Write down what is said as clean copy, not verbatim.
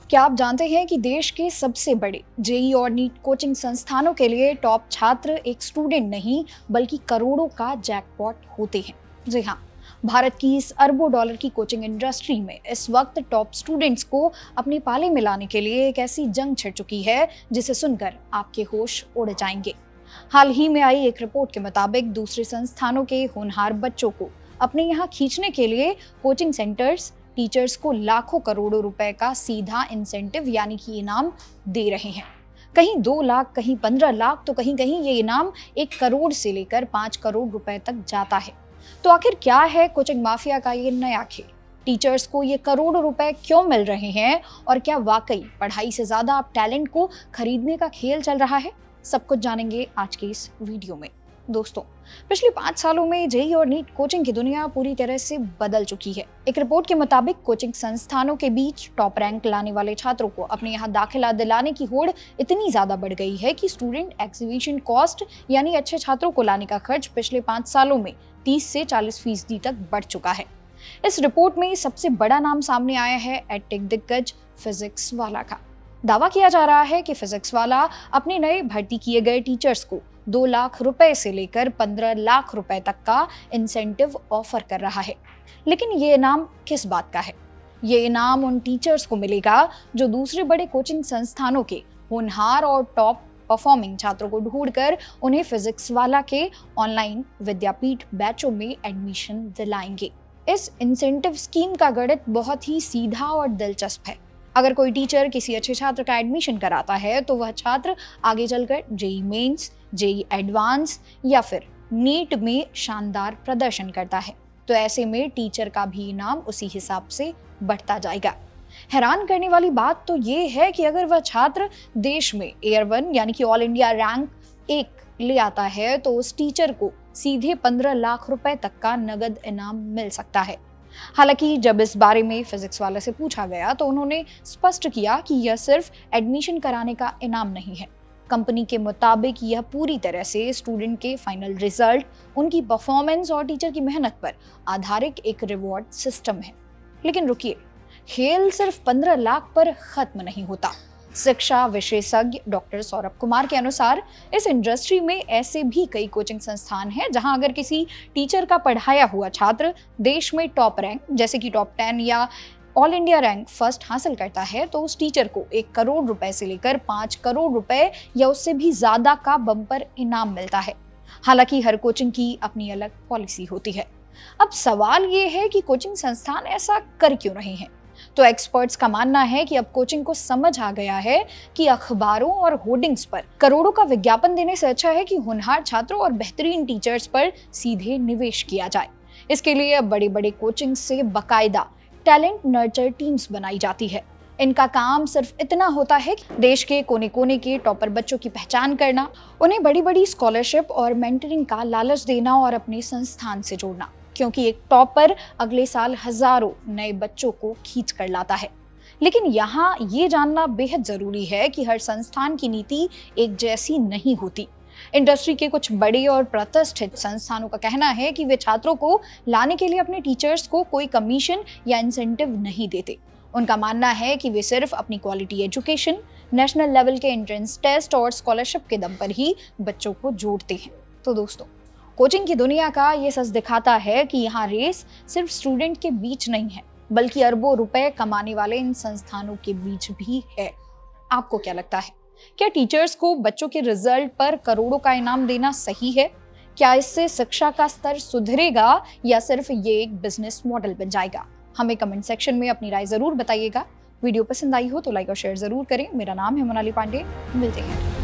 क्या आप जानते हैं कि देश के सबसे बड़े जेईई और नीट कोचिंग संस्थानों के लिए टॉप छात्र एक स्टूडेंट नहीं बल्कि करोड़ों का जैकपॉट होते हैं। जी हाँ, भारत की इस अरबों डॉलर की कोचिंग इंडस्ट्री में इस वक्त टॉप स्टूडेंट्स को अपने पाले में लाने के लिए एक ऐसी जंग छिड़ चुकी है जिसे सुनकर आपके होश उड़ जाएंगे। हाल ही में आई एक रिपोर्ट के मुताबिक दूसरे संस्थानों के होनहार बच्चों को अपने यहाँ खींचने के लिए कोचिंग सेंटर्स टीचर्स को लाखों करोड़ों रुपए का सीधा इंसेंटिव यानी कि इनाम दे रहे हैं। कहीं 2 लाख, कहीं 15 लाख, तो कहीं कहीं ये इनाम 1 करोड़ से लेकर 5 करोड़ रुपए तक जाता है। तो आखिर क्या है कोचिंग माफिया का ये नया खेल? टीचर्स को ये करोड़ों रुपए क्यों मिल रहे हैं और क्या वाकई पढ़ाई से ज्यादा अब टैलेंट को खरीदने का खेल चल रहा है? सब कुछ जानेंगे आज के इस वीडियो में। दोस्तों, पिछले 5 सालों में जेईई और नीट कोचिंग की दुनिया पूरी तरह से बदल चुकी है। एक रिपोर्ट के मुताबिक कोचिंग संस्थानों के बीच टॉप रैंक लाने वाले छात्रों को अपने यहाँ दाखिला दिलाने की होड़ इतनी ज्यादा बढ़ गई है कि स्टूडेंट एक्विजिशन कॉस्ट यानी अच्छे छात्रों को लाने का खर्च पिछले 5 सालों में 30 से 40% तक बढ़ चुका है। इस रिपोर्ट में सबसे बड़ा नाम सामने आया है एडटेक दिग्गज फिजिक्स वाला का। दावा किया जा रहा है कि फिजिक्स वाला अपने नए भर्ती किए गए टीचर्स को 2 लाख रुपए से लेकर 15 लाख रुपए तक का इंसेंटिव ऑफर कर रहा है। लेकिन ये इनाम किस बात का है? ये इनाम उन टीचर्स को मिलेगा जो दूसरे बड़े कोचिंग संस्थानों के होनहार और टॉप परफॉर्मिंग छात्रों को ढूंढकर उन्हें फिजिक्स वाला के ऑनलाइन विद्यापीठ बैचों में एडमिशन दिलाएंगे। इस इंसेंटिव स्कीम का गणित बहुत ही सीधा और दिलचस्प है। अगर कोई टीचर किसी अच्छे छात्र का एडमिशन कराता है तो वह छात्र आगे चलकर जेईई मेंस, जेईई एडवांस या फिर नीट में शानदार प्रदर्शन करता है तो ऐसे में टीचर का भी इनाम उसी हिसाब से बढ़ता जाएगा। हैरान करने वाली बात तो ये है कि अगर वह छात्र देश में एयर 1 यानी कि ऑल इंडिया रैंक 1 ले आता है तो उस टीचर को सीधे 15 लाख रुपए तक का नगद इनाम मिल सकता है। हालांकि जब इस बारे में फिजिक्स वाले से पूछा गया तो उन्होंने स्पष्ट किया कि यह सिर्फ एडमिशन कराने का इनाम नहीं है। कंपनी के मुताबिक यह पूरी तरह से स्टूडेंट के फाइनल रिजल्ट, उनकी परफॉर्मेंस और टीचर की मेहनत पर आधारित एक रिवॉर्ड सिस्टम है। लेकिन रुकिए, खेल सिर्फ 15 लाख पर खत्म नहीं होता। शिक्षा विशेषज्ञ डॉक्टर सौरभ कुमार के अनुसार इस इंडस्ट्री में ऐसे भी कई कोचिंग संस्थान हैं जहां अगर किसी टीचर का पढ़ाया हुआ छात्र देश में टॉप रैंक जैसे कि टॉप 10 या ऑल इंडिया रैंक फर्स्ट हासिल करता है तो उस टीचर को 1 करोड़ रुपए से लेकर 5 करोड़ रुपए या उससे भी ज्यादा का बम्पर इनाम मिलता है। हालांकि हर कोचिंग की अपनी अलग पॉलिसी होती है। अब सवाल ये है कि कोचिंग संस्थान ऐसा कर क्यों रहे हैं? तो एक्सपर्ट्स का मानना है कि अब कोचिंग को समझ आ गया है कि अखबारों और होर्डिंग्स पर करोड़ों का विज्ञापन देने से अच्छा है कि होनहार छात्रों और बेहतरीन टीचर्स पर सीधे निवेश किया जाए। इसके लिए अब बड़े बड़े कोचिंग से बकायदा टैलेंट नर्चर टीम्स बनाई जाती है। इनका काम सिर्फ इतना होता है कि देश के कोने कोने के टॉपर बच्चों की पहचान करना, उन्हें बड़ी बड़ी स्कॉलरशिप और मेंटरिंग का लालच देना और अपने संस्थान से जोड़ना, क्योंकि एक टॉपर अगले साल हजारों नए बच्चों को खींच कर लाता है। लेकिन यहाँ ये जानना बेहद जरूरी है कि हर संस्थान की नीति एक जैसी नहीं होती। इंडस्ट्री के कुछ बड़े और प्रतिष्ठित संस्थानों का कहना है कि वे छात्रों को लाने के लिए अपने टीचर्स को कोई कमीशन या इंसेंटिव नहीं देते। उनका मानना है कि वे सिर्फ अपनी क्वालिटी एजुकेशन, नेशनल लेवल के एंट्रेंस टेस्ट और स्कॉलरशिप के दम पर ही बच्चों को जोड़ते हैं। तो दोस्तों, कोचिंग की दुनिया का ये सच दिखाता है कि यहाँ रेस सिर्फ स्टूडेंट के बीच नहीं है बल्कि अरबों रुपए कमाने वाले इन संस्थानों के बीच भी है। आपको क्या लगता है? क्या टीचर्स को बच्चों के रिजल्ट पर करोड़ों का इनाम देना सही है? क्या इससे शिक्षा का स्तर सुधरेगा या सिर्फ ये एक बिजनेस मॉडल बन जाएगा? हमें कमेंट सेक्शन में अपनी राय जरूर बताइएगा। वीडियो पसंद आई हो तो लाइक और शेयर जरूर करें। मेरा नाम है मोनाली पांडे। मिलते हैं।